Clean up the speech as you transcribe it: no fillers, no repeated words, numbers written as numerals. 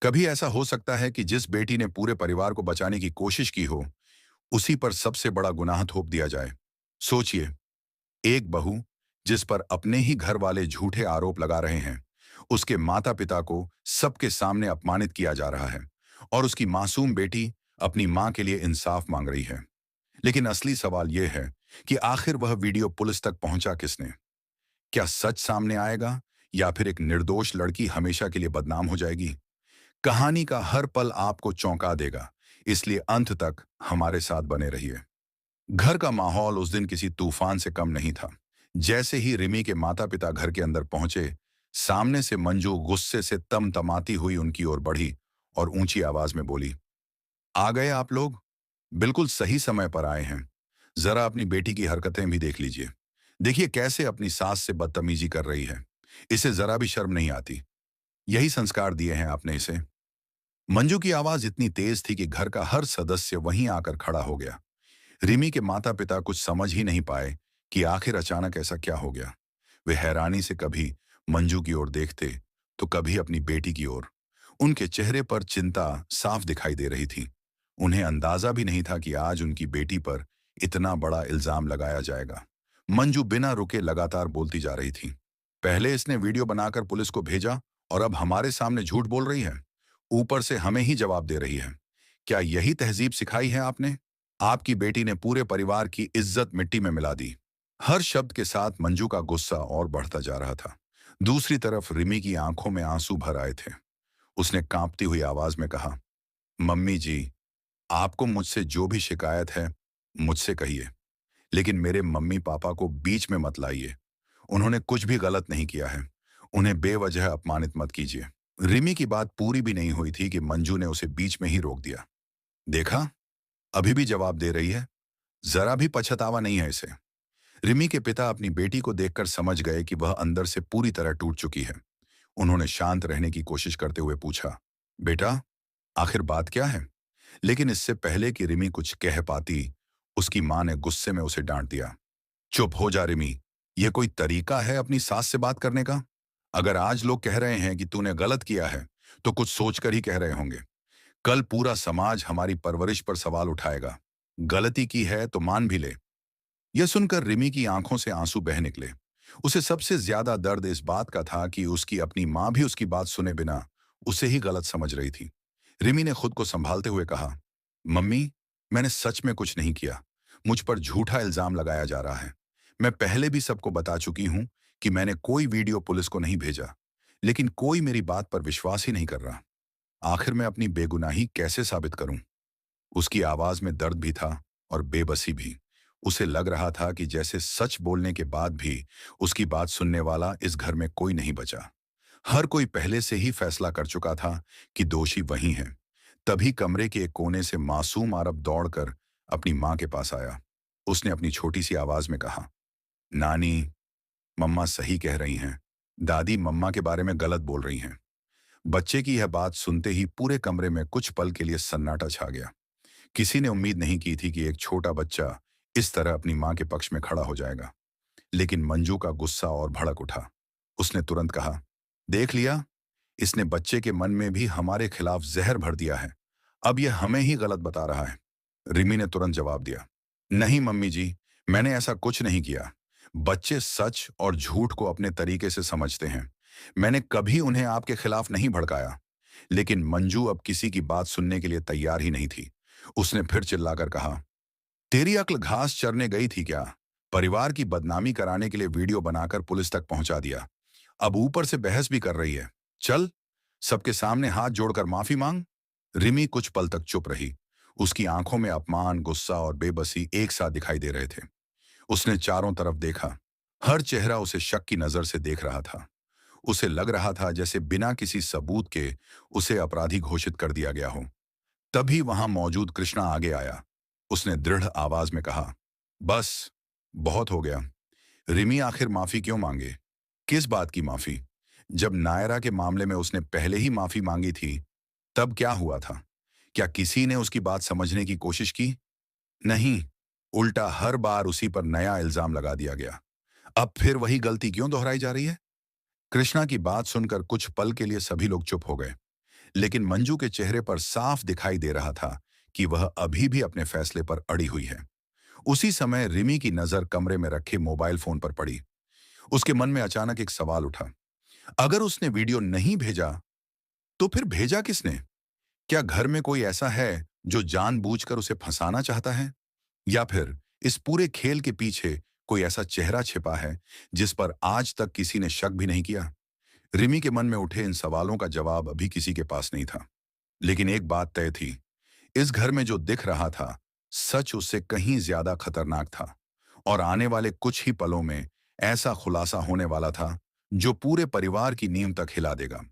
कभी ऐसा हो सकता है कि जिस बेटी ने पूरे परिवार को बचाने की कोशिश की हो, उसी पर सबसे बड़ा गुनाह थोप दिया जाए। सोचिए, एक बहू जिस पर अपने ही घर वाले झूठे आरोप लगा रहे हैं, उसके माता पिता को सबके सामने अपमानित किया जा रहा है और उसकी मासूम बेटी अपनी मां के लिए इंसाफ मांग रही है। लेकिन असली सवाल यह है कि आखिर वह वीडियो पुलिस तक पहुंचा किसने? क्या सच सामने आएगा या फिर एक निर्दोष लड़की हमेशा के लिए बदनाम हो जाएगी? कहानी का हर पल आपको चौंका देगा, इसलिए अंत तक हमारे साथ बने रहिए। घर का माहौल उस दिन किसी तूफान से कम नहीं था। जैसे ही रिमी के माता पिता घर के अंदर पहुंचे, सामने से मंजू गुस्से से तमतमाती हुई उनकी ओर बढ़ी और ऊंची आवाज में बोली, आ गए आप लोग? बिल्कुल सही समय पर आए हैं। जरा अपनी बेटी की हरकतें भी देख लीजिए। देखिए कैसे अपनी सास से बदतमीजी कर रही है। इसे जरा भी शर्म नहीं आती। यही संस्कार दिए हैं आपने इसे। मंजू की आवाज इतनी तेज थी कि घर का हर सदस्य वहीं आकर खड़ा हो गया। रिमी के माता पिता कुछ समझ ही नहीं पाए कि आखिर अचानक ऐसा क्या हो गया। वे हैरानी से कभी मंजू की ओर देखते तो कभी अपनी बेटी की ओर। उनके चेहरे पर चिंता साफ दिखाई दे रही थी। उन्हें अंदाजा भी नहीं था कि आज उनकी बेटी पर इतना बड़ा इल्जाम लगाया जाएगा। मंजू बिना रुके लगातार बोलती जा रही थी। पहले इसने वीडियो बनाकर पुलिस को भेजा और अब हमारे सामने झूठ बोल रही है। ऊपर से हमें ही जवाब दे रही है। क्या यही तहजीब सिखाई है आपने? आपकी बेटी ने पूरे परिवार की इज्जत मिट्टी में मिला दी। हर शब्द के साथ मंजू का गुस्सा और बढ़ता जा रहा था। दूसरी तरफ रिमी की आंखों में आंसू भर आए थे। उसने कांपती हुई आवाज में कहा, मम्मी जी, आपको मुझसे जो भी शिकायत है, मुझसे कहिए, लेकिन मेरे मम्मी पापा को बीच में मत लाइए। उन्होंने कुछ भी गलत नहीं किया है। उन्हें बेवजह अपमानित मत कीजिए। रिमी की बात पूरी भी नहीं हुई थी कि मंजू ने उसे बीच में ही रोक दिया। देखा, अभी भी जवाब दे रही है। जरा भी पछतावा नहीं है इसे। रिमी के पिता अपनी बेटी को देखकर समझ गए कि वह अंदर से पूरी तरह टूट चुकी है। उन्होंने शांत रहने की कोशिश करते हुए पूछा, बेटा, आखिर बात क्या है? लेकिन इससे पहले कि रिमी कुछ कह पाती, उसकी मां ने गुस्से में उसे डांट दिया। चुप हो जा रिमी, यह कोई तरीका है अपनी सास से बात करने का? अगर आज लोग कह रहे हैं कि तूने गलत किया है, तो कुछ सोचकर ही कह रहे होंगे। कल पूरा समाज हमारी परवरिश पर सवाल उठाएगा। गलती की है तो मान भी ले। यह सुनकर रिमी की आंखों से आंसू बह निकले। उसे सबसे ज्यादा दर्द इस बात का था कि उसकी अपनी मां भी उसकी बात सुने बिना उसे ही गलत समझ रही थी। रिमी ने खुद को संभालते हुए कहा, मम्मी, मैंने सच में कुछ नहीं किया। मुझ पर झूठा इल्जाम लगाया जा रहा है। मैं पहले भी सबको बता चुकी हूं कि मैंने कोई वीडियो पुलिस को नहीं भेजा, लेकिन कोई मेरी बात पर विश्वास ही नहीं कर रहा। आखिर मैं अपनी बेगुनाही कैसे साबित करूं? उसकी आवाज में दर्द भी था और बेबसी भी। उसे लग रहा था कि जैसे सच बोलने के बाद भी उसकी बात सुनने वाला इस घर में कोई नहीं बचा। हर कोई पहले से ही फैसला कर चुका था कि दोषी वही है। तभी कमरे के एक कोने से मासूम आरब दौड़कर अपनी मां के पास आया। उसने अपनी छोटी सी आवाज में कहा, नानी, मम्मा सही कह रही हैं। दादी मम्मा के बारे में गलत बोल रही हैं। बच्चे की यह बात सुनते ही पूरे कमरे में कुछ पल के लिए सन्नाटा छा गया। किसी ने उम्मीद नहीं की थी कि एक छोटा बच्चा इस तरह अपनी मां के पक्ष में खड़ा हो जाएगा। लेकिन मंजू का गुस्सा और भड़क उठा। उसने तुरंत कहा, देख लिया, इसने बच्चे के मन में भी हमारे खिलाफ जहर भर दिया है। अब यह हमें ही गलत बता रहा है। रिमी ने तुरंत जवाब दिया, नहीं मम्मी जी, मैंने ऐसा कुछ नहीं किया। बच्चे सच और झूठ को अपने तरीके से समझते हैं। मैंने कभी उन्हें आपके खिलाफ नहीं भड़काया। लेकिन मंजू अब किसी की बात सुनने के लिए तैयार ही नहीं थी। उसने फिर चिल्लाकर कहा, तेरी अक्ल घास चरने गई थी क्या? परिवार की बदनामी कराने के लिए वीडियो बनाकर पुलिस तक पहुंचा दिया। अब ऊपर से बहस भी कर रही है। चल, सबके सामने हाथ जोड़कर माफी मांग। रिमी कुछ पल तक चुप रही। उसकी आंखों में अपमान, गुस्सा और बेबसी एक साथ दिखाई दे रहे थे। उसने चारों तरफ देखा। हर चेहरा उसे शक की नजर से देख रहा था। उसे लग रहा था जैसे बिना किसी सबूत के उसे अपराधी घोषित कर दिया गया हो। तभी वहां मौजूद कृष्णा आगे आया। उसने दृढ़ आवाज में कहा, बस, बहुत हो गया। रिमी आखिर माफी क्यों मांगे? किस बात की माफी? जब नायरा के मामले में उसने पहले ही माफी मांगी थी, तब क्या हुआ था? क्या किसी ने उसकी बात समझने की कोशिश की? नहीं, उल्टा हर बार उसी पर नया इल्जाम लगा दिया गया। अब फिर वही गलती क्यों दोहराई जा रही है? कृष्णा की बात सुनकर कुछ पल के लिए सभी लोग चुप हो गए। लेकिन मंजू के चेहरे पर साफ दिखाई दे रहा था कि वह अभी भी अपने फैसले पर अड़ी हुई है। उसी समय रिमी की नजर कमरे में रखे मोबाइल फोन पर पड़ी। उसके मन में अचानक एक सवाल उठा। अगर उसने वीडियो नहीं भेजा तो फिर भेजा किसने? क्या घर में कोई ऐसा है जो जानबूझकर उसे फंसाना चाहता है, या फिर इस पूरे खेल के पीछे कोई ऐसा चेहरा छिपा है जिस पर आज तक किसी ने शक भी नहीं किया? रिमी के मन में उठे इन सवालों का जवाब अभी किसी के पास नहीं था। लेकिन एक बात तय थी, इस घर में जो दिख रहा था, सच उससे कहीं ज्यादा खतरनाक था। और आने वाले कुछ ही पलों में ऐसा खुलासा होने वाला था जो पूरे परिवार की नींव तक हिला देगा।